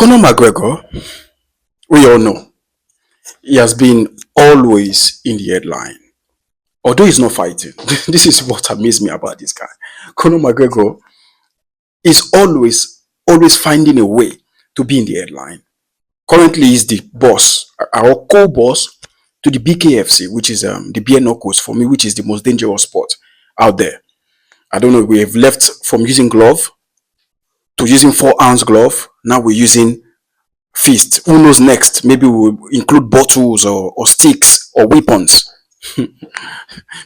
Conor McGregor, we all know, he has been always in the headline. Although he's not fighting, this is what amazed me about this guy. Conor McGregor is always finding a way to be in the headline. Currently, he's the boss, our co-boss to the BKFC, which is the beer knuckles for me, which is the most dangerous sport out there. I don't know. We have left from using glove to using 4 ounce glove. Now we're using fist. Who knows next? Maybe we'll include bottles or sticks or weapons.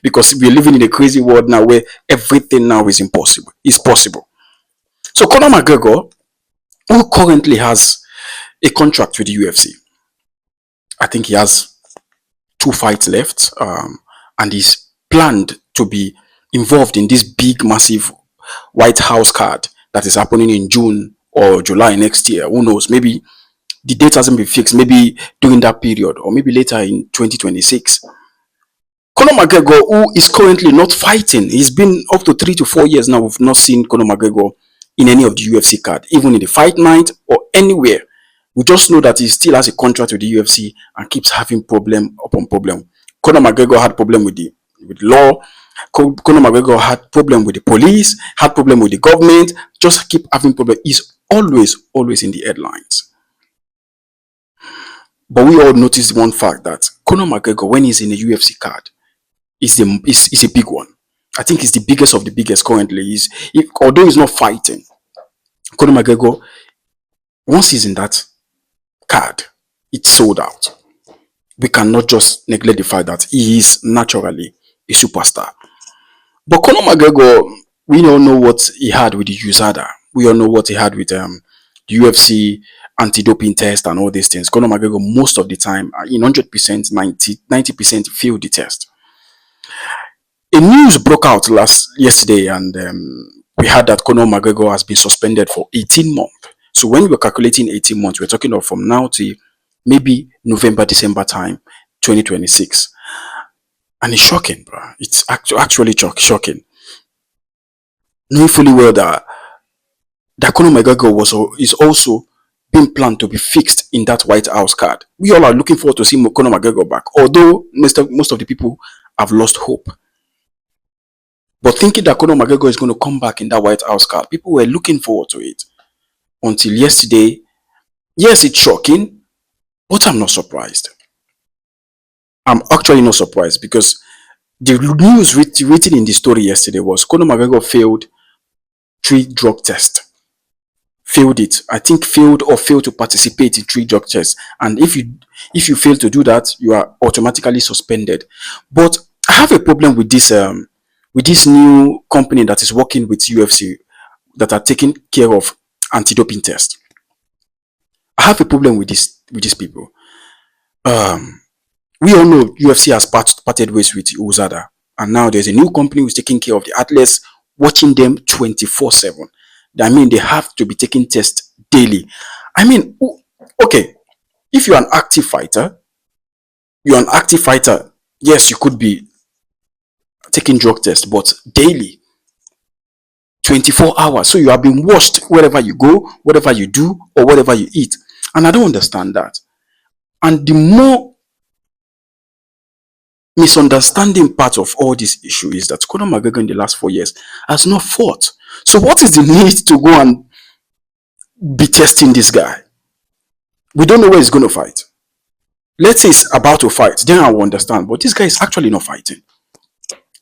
Because we're living in a crazy world now where everything now is impossible. Is possible. So Conor McGregor, who currently has a contract with the UFC, I think he has 2 fights left, and he's planned to be involved in this big, massive White House card that is happening in June or July next year. Who knows? Maybe the date hasn't been fixed. Maybe during that period, or maybe later in 2026. Conor McGregor, who is currently not fighting, he's been up to 3 to 4 years now. We've not seen Conor McGregor in any of the UFC card, even in the fight night or anywhere. We just know that he still has a contract with the UFC and keeps having problem upon problem. Conor McGregor had problem with the law. Conor McGregor had problem with the police, had problem with the government, just keep having problem. He's always in the headlines. But we all noticed one fact that Conor McGregor, when he's in a UFC card, is a big one. I think he's the biggest of the biggest currently. Although he's not fighting, Conor McGregor, once he's in that card, it's sold out. We cannot just neglect the fact that he is naturally a superstar. But Conor McGregor, we all know what he had with the USADA. We all know what he had with the UFC anti-doping test and all these things. Conor McGregor, most of the time, in 100%, 90% failed the test. A news broke out yesterday, and we heard that Conor McGregor has been suspended for 18 months. So when we're calculating 18 months, we're talking of from now to maybe November, December time, 2026. And it's shocking, bro. It's actually shocking. Knowing fully well that Conor McGregor is also being planned to be fixed in that White House card. We all are looking forward to see Conor McGregor back, although most of the people have lost hope. But thinking that Conor McGregor is going to come back in that White House card, people were looking forward to it. Until yesterday, yes, it's shocking, but I'm not surprised. I'm actually not surprised because the news written in the story yesterday was Conor McGregor failed 3 drug tests. Failed it. I think failed to participate in 3 drug tests. And if you fail to do that, you are automatically suspended. But I have a problem with this new company that is working with UFC that are taking care of anti-doping test. I have a problem with these people. We all know UFC has parted ways with USADA, and now there's a new company who's taking care of the athletes, watching them 24/7. I mean, they have to be taking tests daily. I mean, okay, if you're an active fighter, yes, you could be taking drug tests, but daily, 24 hours. So you have been watched wherever you go, whatever you do, or whatever you eat. And I don't understand that. And the more misunderstanding part of all this issue is that Conor McGregor in the last 4 years has not fought. So what is the need to go and be testing this guy? We don't know where he's going to fight. Let's say he's about to fight, then I will understand. But this guy is actually not fighting.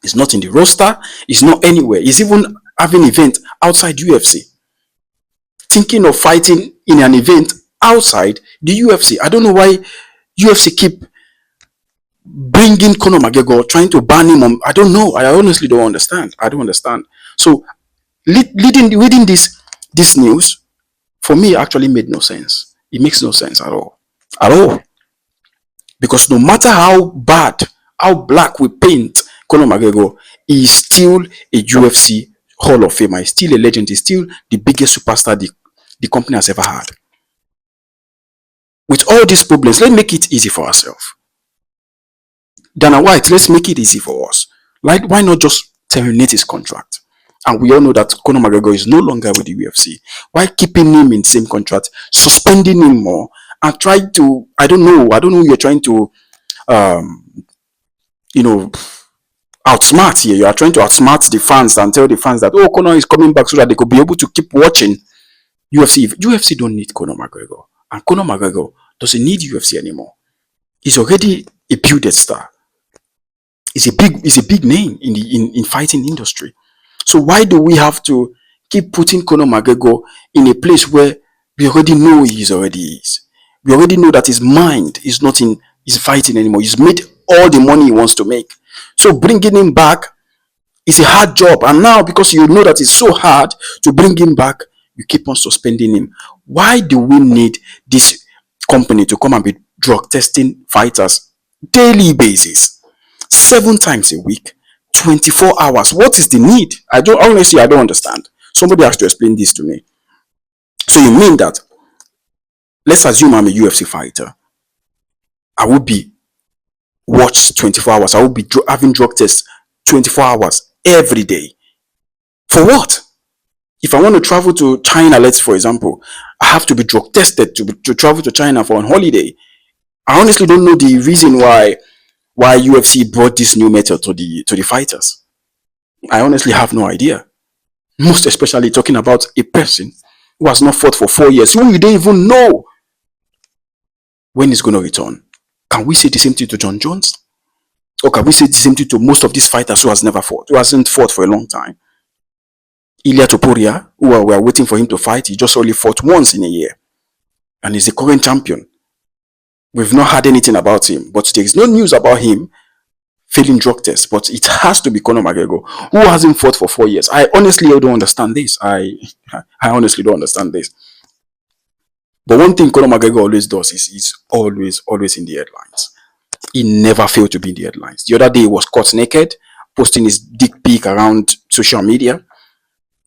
He's not in the roster. He's not anywhere. He's even having an event outside UFC. Thinking of fighting in an event outside the UFC. I don't know why UFC keep bringing Conor McGregor, trying to ban him on. I don't know. I honestly don't understand. I don't understand. So reading this news, for me, actually made no sense. It makes no sense at all. At all. Because no matter how bad, how black we paint Conor McGregor, he is still a UFC Hall of Famer. He's still a legend. He's still the biggest superstar the company has ever had. With all these problems, let's make it easy for ourselves. Dana White, let's make it easy for us. Like, why not just terminate his contract And we all know that Conor McGregor is no longer with the UFC. Why keeping him in same contract, suspending him more, and try to, I don't know, you're trying to, um, you know, outsmart here. You are trying to outsmart the fans and tell the fans that, oh, Conor is coming back so that they could be able to keep watching UFC. UFC don't need Conor McGregor, and Conor McGregor doesn't need UFC anymore. He's already a built star. He's a big name in the in fighting industry. So why do we have to keep putting Conor McGregor in a place where we already know he already is? We already know that his mind is not in his fighting anymore. He's made all the money he wants to make. So bringing him back is a hard job. And now, because you know that it's so hard to bring him back, you keep on suspending him. Why do we need this company to come and be drug testing fighters daily basis, 7 times a week, 24 hours? What is the need? I don't understand. Somebody has to explain this to me. So you mean that, let's assume I'm a UFC fighter, I will be watched 24 hours. I will be having drug tests 24 hours every day. For what? If I want to travel to China, let's for example, I have to be drug tested to travel to China for a holiday. I honestly don't know the reason why UFC brought this new method to the fighters. I honestly have no idea. Most especially talking about a person who has not fought for 4 years, who you don't even know when he's going to return. Can we say the same thing to John Jones? Or can we say the same thing to most of these fighters who hasn't fought for a long time? Ilia Topuria, who we are waiting for him to fight, he just only fought once in a year. And he's the current champion. We've not heard anything about him, but there is no news about him failing drug tests. But it has to be Conor McGregor, who hasn't fought for 4 years. I honestly don't understand this. I honestly don't understand this. But one thing Conor McGregor always does is he's always in the headlines. He never failed to be in the headlines. The other day he was caught naked, posting his dick pic around social media.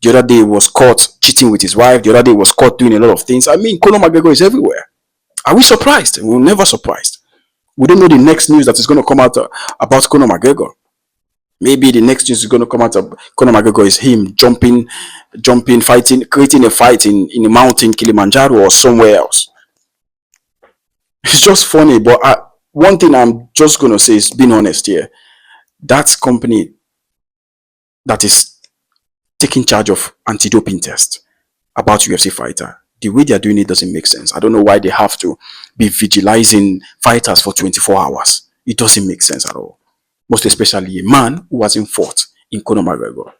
The other day he was caught cheating with his wife. The other day he was caught doing a lot of things. I mean, Conor McGregor is everywhere. Are we surprised? We're never surprised. We don't know the next news that is going to come out about Conor McGregor. Maybe the next news is going to come out of Conor McGregor is him jumping, fighting, creating a fight in a mountain, Kilimanjaro or somewhere else. It's just funny, but one thing I'm just going to say is, being honest here, that company that is taking charge of anti-doping test about UFC fighter, the way they're doing it doesn't make sense. I don't know why they have to be vigilizing fighters for 24 hours. It doesn't make sense at all. Most especially a man who hasn't fought in Conor McGregor.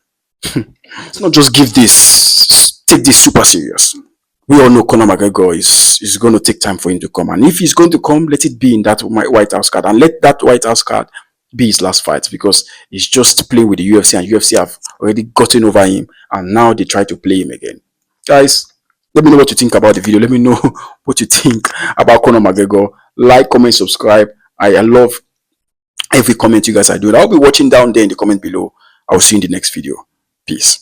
It's not just take this super serious. We all know Conor McGregor is going to take time for him to come. And if he's going to come, let it be in that White House card. And let that White House card be his last fight, because he's just playing with the UFC, and UFC have already gotten over him, and now they try to play him again. Guys, let me know what you think about the video. Let me know what you think about Conor McGregor. Like, comment, subscribe. I love every comment you guys are doing. I'll be watching down there in the comment below. I'll see you in the next video. Peace.